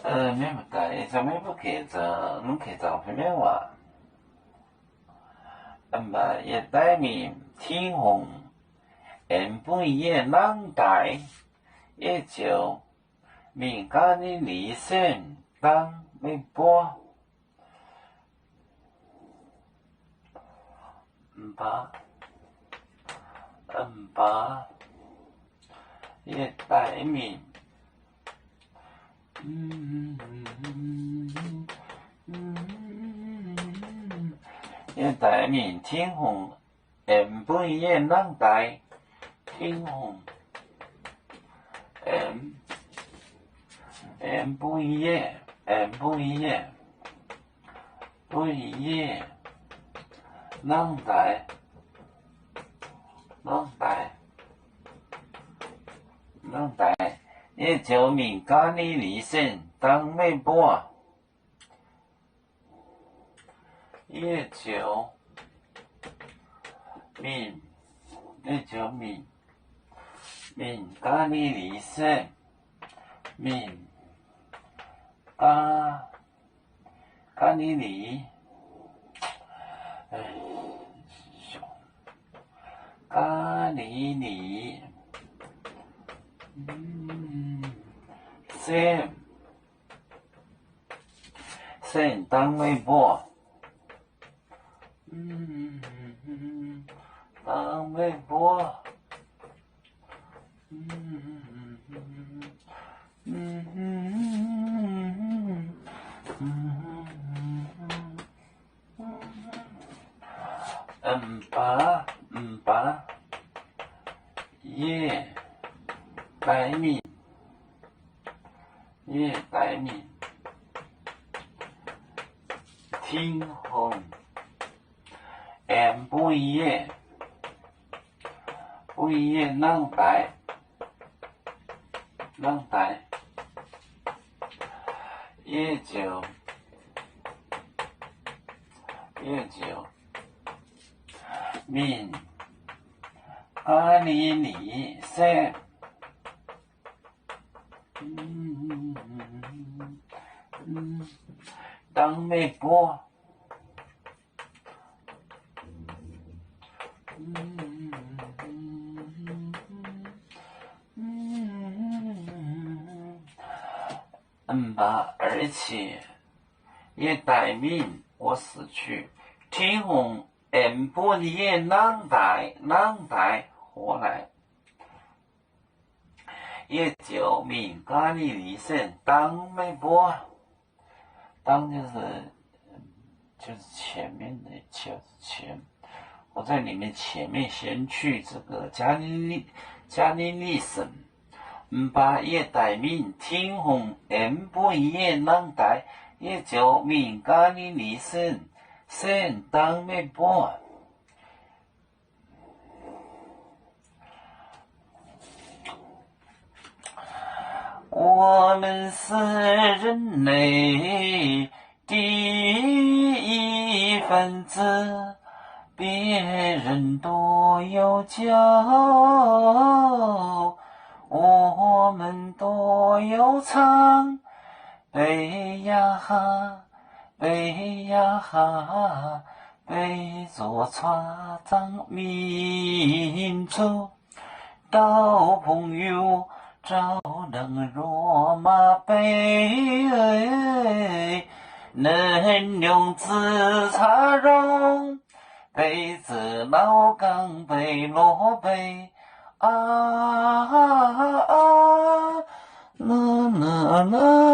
免不带，咱们不给着，侬给着方面话，嘛也带面天红，不也难带，也就民间的理性当没播，把也带面。也带面天红，不也难带，天红，不也难带，也就民间的理性当没播，也就民间的理性，民间的理，间的理。先当微博，当微博，把也带面，天红，不也难带，也就民间的理性，当没播，而且也带命我死去，天红不也难带，何来？也就民间的理性当没播，当就是前面的前，我在里面前面先去这个加利利省，把也带命天红不也难带，也就民间的理性先当没播。我们是人类第一分子，别人都有脚，我们都有肠，背着船长民族到朋友照能罗马杯，能用紫茶蓉，杯子老钢杯罗杯啦啦啦。